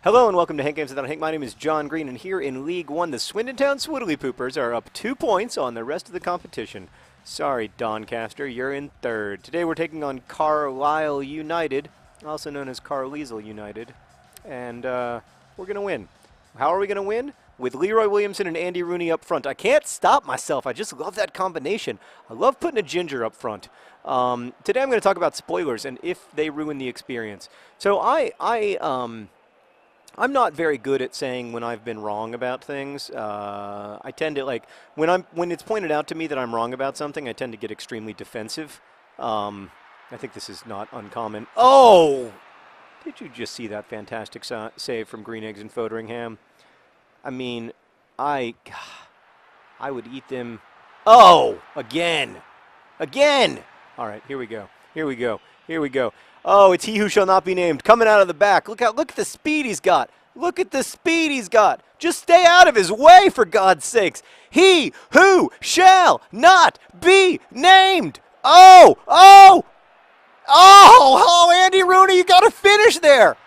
Hello and welcome to Hank Games Without Hank. My name is John Green, and here in League One, the Swindon Town Swoodilypoopers are up 2 points on the rest of the competition. Sorry, Doncaster, you're in third. Today we're taking on Carlisle United, also known as Carlisle United, and we're going to win. How are we going to win? With Leroy Williamson and Andy Rooney up front. I can't stop myself. I just love that combination. I love putting a ginger up front. Today I'm going to talk about spoilers and if they ruin the experience. So I'm not very good at saying when I've been wrong about things. I tend to, like, when it's pointed out to me that I'm wrong about something, I tend to get extremely defensive. I think this is not uncommon. Oh! Did you just see that fantastic save from Green Eggs and Foderingham? I mean, I would eat them. Oh! Again! Again! All right, here we go. Here we go. Here we go. Oh, it's he who shall not be named. Coming out of the back. Look at the speed he's got. Look at the speed he's got. Just stay out of his way, for God's sakes. He who shall not be named. Oh, oh, oh, Andy Rooney, you got to finish there.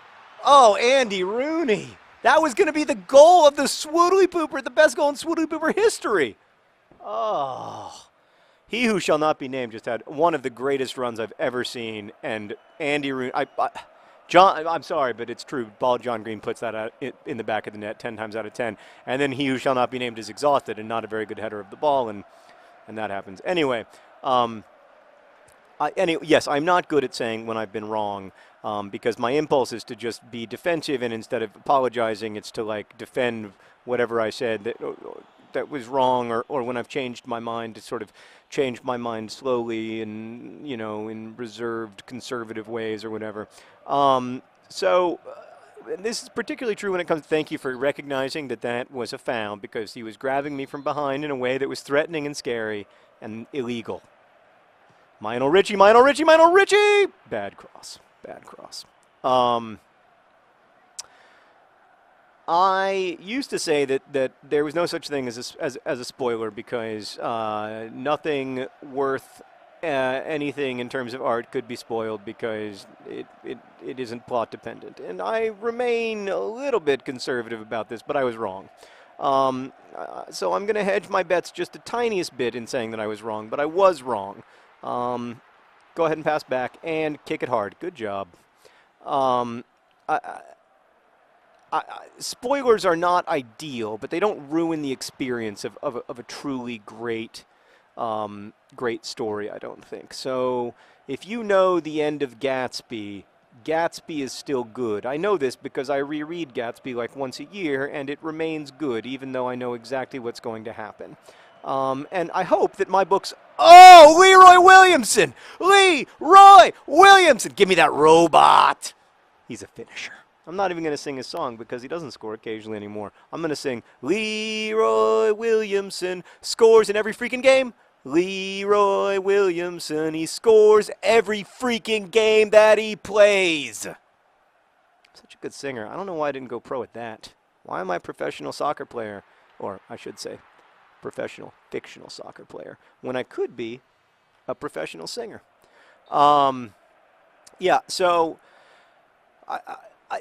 Oh, Andy Rooney. That was going to be the goal of the Swoodilypooper, the best goal in Swoodilypooper history. Oh. He who shall not be named just had one of the greatest runs I've ever seen, and Andy Rooney. I'm sorry, but it's true. John Green puts that out in the back of the net 10 times out of 10, and then he who shall not be named is exhausted and not a very good header of the ball, and that happens. Anyway, yes, I'm not good at saying when I've been wrong, because my impulse is to just be defensive, and instead of apologizing, it's to like defend whatever I said that was wrong, or when I've changed my mind, to sort of change my mind slowly and, you know, in reserved conservative ways or whatever. So this is particularly true when it comes to, thank you for recognizing that was a foul, because he was grabbing me from behind in a way that was threatening and scary and illegal. Lionel Richie, Lionel Richie, Lionel Richie! Bad cross, bad cross. I used to say that there was no such thing as a spoiler, because nothing worth anything in terms of art could be spoiled, because it isn't plot dependent. And I remain a little bit conservative about this, but I was wrong. So I'm going to hedge my bets just the tiniest bit in saying that I was wrong, but I was wrong. Go ahead and pass back and kick it hard. Good job. Spoilers are not ideal, but they don't ruin the experience of a truly great story, I don't think. So if you know the end of Gatsby, Gatsby is still good. I know this because I reread Gatsby like once a year, and it remains good, even though I know exactly what's going to happen. And I hope that my books... Oh, Leroy Williamson! Leroy Williamson! Give me that robot! He's a finisher. I'm not even going to sing his song because he doesn't score occasionally anymore. I'm going to sing, Leroy Williamson scores in every freaking game. Leroy Williamson, he scores every freaking game that he plays. Such a good singer. I don't know why I didn't go pro at that. Why am I a professional soccer player? Or I should say, professional fictional soccer player, when I could be a professional singer. Yeah, so...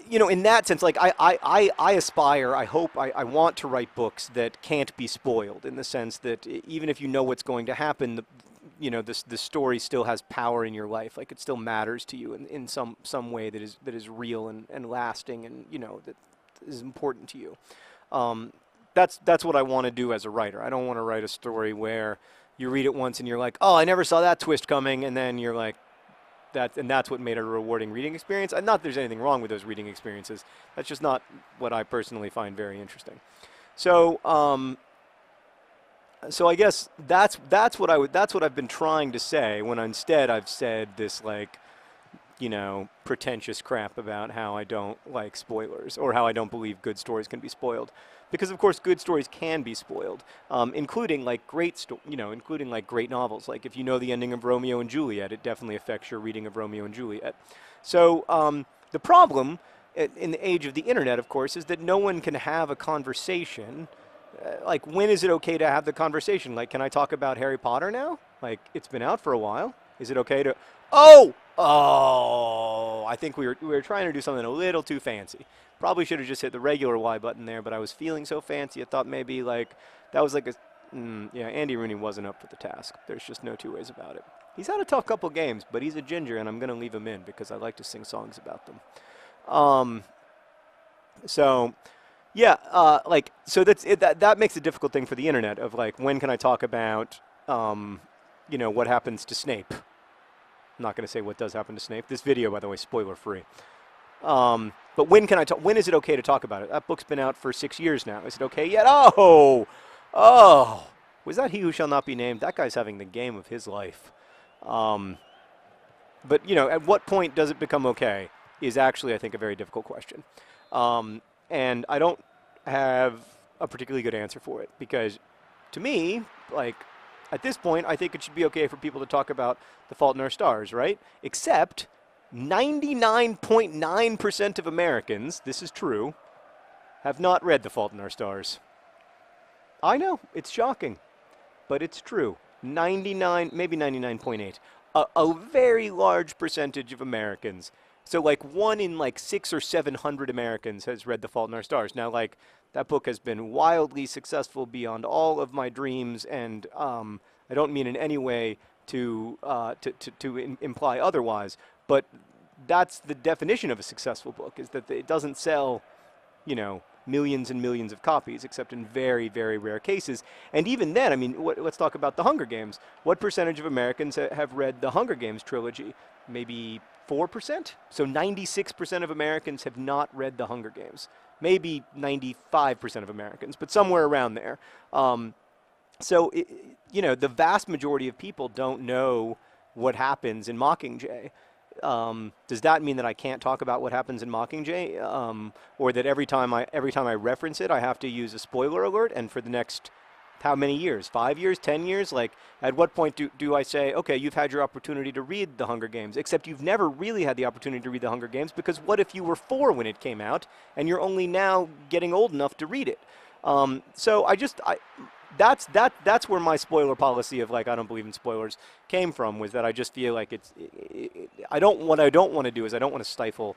you know, in that sense, like, I aspire, I hope, I want to write books that can't be spoiled, in the sense that even if you know what's going to happen, the story still has power in your life. Like, it still matters to you in some way that is real and lasting, and, you know, that is important to you. That's what I want to do as a writer. I don't want to write a story where you read it once and you're like, oh, I never saw that twist coming, and then you're like, that's what made it a rewarding reading experience. And not that there's anything wrong with those reading experiences. That's just not what I personally find very interesting. So, so I guess that's what I've been trying to say, when instead I've said this, like, you know, pretentious crap about how I don't like spoilers, or how I don't believe good stories can be spoiled. Because of course good stories can be spoiled, including like great novels. Like, if you know the ending of Romeo and Juliet, it definitely affects your reading of Romeo and Juliet. So the problem in the age of the internet, of course, is that no one can have a conversation. Like, when is it okay to have the conversation? Like, can I talk about Harry Potter now? Like, it's been out for a while. Is it okay to... Oh, I think we were trying to do something a little too fancy. Probably should have just hit the regular Y button there, but I was feeling so fancy. I thought maybe like that was like a yeah. Andy Rooney wasn't up for the task. There's just no two ways about it. He's had a tough couple games, but he's a ginger, and I'm gonna leave him in because I like to sing songs about them. So. Yeah, so that's it, that makes a difficult thing for the internet of like when can I talk about what happens to Snape. I'm not going to say what does happen to Snape. This video, by the way, spoiler free. But when can I talk? When is it okay to talk about it? That book's been out for 6 years now. Is it okay yet? Oh, was that He Who Shall Not Be Named? That guy's having the game of his life. But at what point does it become okay? Is actually, I think, a very difficult question. And I don't have a particularly good answer for it because, to me, like, at this point, I think it should be okay for people to talk about The Fault in Our Stars, right? Except 99.9% of Americans, this is true, have not read The Fault in Our Stars. I know, it's shocking, but it's true. 99, maybe 99.8. A very large percentage of Americans. So like 1 in like 600 or 700 Americans has read The Fault in Our Stars. Now, like, that book has been wildly successful beyond all of my dreams, and I don't mean in any way to imply otherwise, but that's the definition of a successful book, is that it doesn't sell, millions and millions of copies, except in very, very rare cases. And even then, I mean, let's talk about The Hunger Games. What percentage of Americans have read the Hunger Games trilogy? Maybe 4%? So 96% of Americans have not read The Hunger Games. Maybe 95% of Americans, but somewhere around there. So, the vast majority of people don't know what happens in Mockingjay. Does that mean that I can't talk about what happens in Mockingjay? Or that every time I reference it, I have to use a spoiler alert, and for the next how many years? 5 years? 10 years? Like, at what point do I say, okay, you've had your opportunity to read The Hunger Games, except you've never really had the opportunity to read The Hunger Games, because what if you were 4 when it came out, and you're only now getting old enough to read it? So that's where my spoiler policy of, like, I don't believe in spoilers came from, was that I just feel like what I don't want to do is I don't want to stifle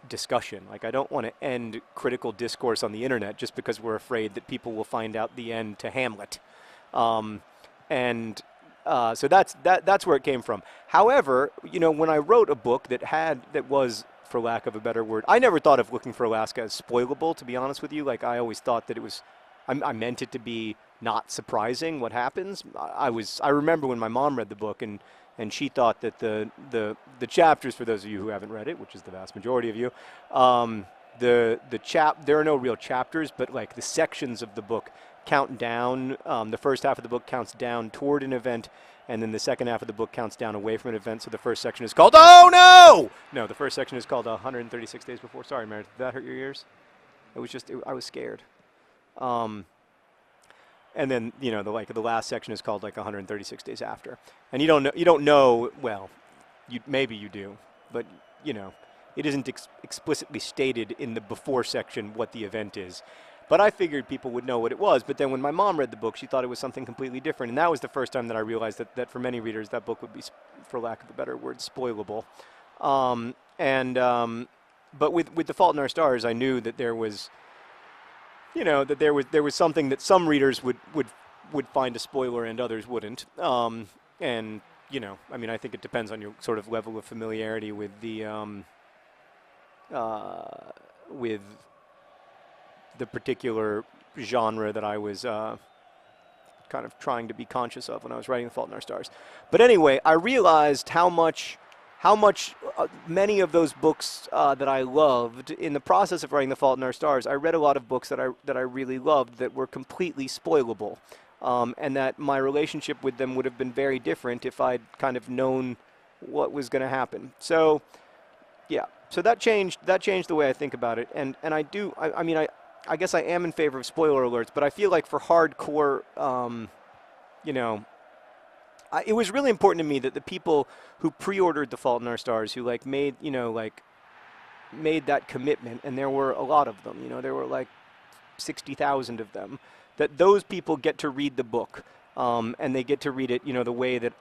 discussion. Like, I don't want to end critical discourse on the internet just because we're afraid that people will find out the end to Hamlet. So that's where it came from. However, when I wrote a book that was, for lack of a better word, I never thought of Looking for Alaska as spoilable, to be honest with you. Like, I always thought that it was, I meant it to be not surprising what happens. I remember when my mom read the book, and she thought that the chapters, for those of you who haven't read it, which is the vast majority of you, there are no real chapters, but like the sections of the book count down. The first half of the book counts down toward an event, and then the second half of the book counts down away from an event. So the first section is called, oh no! No, the first section is called 136 Days Before. Sorry, Meredith, did that hurt your ears? It was just, I was scared. And then, the last section is called like 136 Days After. And you don't know, well, maybe you do, but, it isn't explicitly stated in the before section what the event is. But I figured people would know what it was. But then when my mom read the book, she thought it was something completely different. And that was the first time that I realized that for many readers, that book would be, for lack of a better word, spoilable. But with The Fault in Our Stars, I knew that there was, that there was something that some readers would find a spoiler and others wouldn't. I think it depends on your sort of level of familiarity with the particular genre that I was kind of trying to be conscious of when I was writing The Fault in Our Stars. But anyway, I realized how much many of those books that I loved, in the process of writing The Fault in Our Stars, I read a lot of books that I really loved that were completely spoilable, and that my relationship with them would have been very different if I'd kind of known what was going to happen. So, yeah. So that changed the way I think about it, and I guess I am in favor of spoiler alerts, but I feel like for hardcore, it was really important to me that the people who pre-ordered The Fault in Our Stars, who made that commitment, and there were a lot of them, there were like 60,000 of them, that those people get to read the book, and they get to read it, the way that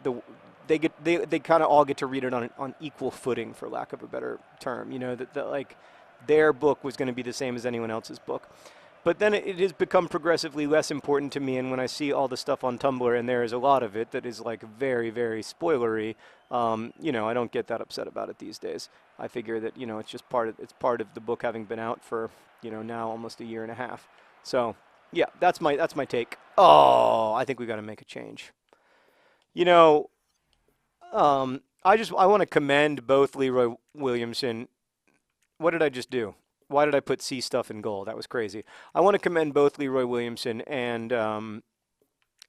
they kind of all get to read it on equal footing, for lack of a better term. You know that like their book was going to be the same as anyone else's book. But then it has become progressively less important to me, and when I see all the stuff on Tumblr, and there is a lot of it that is like very, very spoilery, you know, I don't get that upset about it these days. I figure that, you know, it's just part of the book having been out for, you know, now almost a year and a half. So yeah, that's my take. Oh, I think we got to make a change. You know, I want to commend both Leroy Williamson. What did I just do? Why did I put C stuff in goal? That was crazy. I want to commend both Leroy Williamson and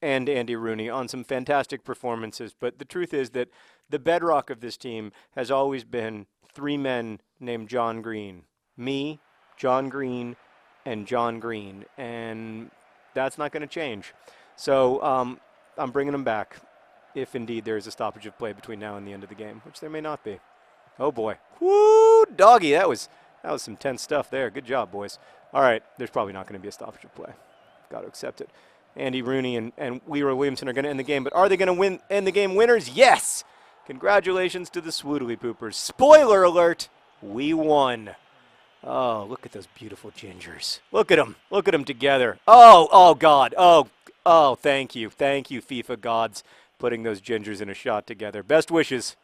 Andy Rooney on some fantastic performances. But the truth is that the bedrock of this team has always been three men named John Green. Me, John Green, and John Green. And that's not going to change. So I'm bringing them back if indeed there is a stoppage of play between now and the end of the game, which there may not be. Oh, boy. Woo, doggy. That was some tense stuff there. Good job, boys. All right, there's probably not going to be a stoppage of play. Got to accept it. Andy Rooney and Leroy Williamson are going to end the game, but are they going to end the game winners? Yes! Congratulations to the Swoodilypoopers. Spoiler alert, we won. Oh, look at those beautiful gingers. Look at them. Look at them together. Oh, God. Oh, thank you. Thank you, FIFA gods, putting those gingers in a shot together. Best wishes.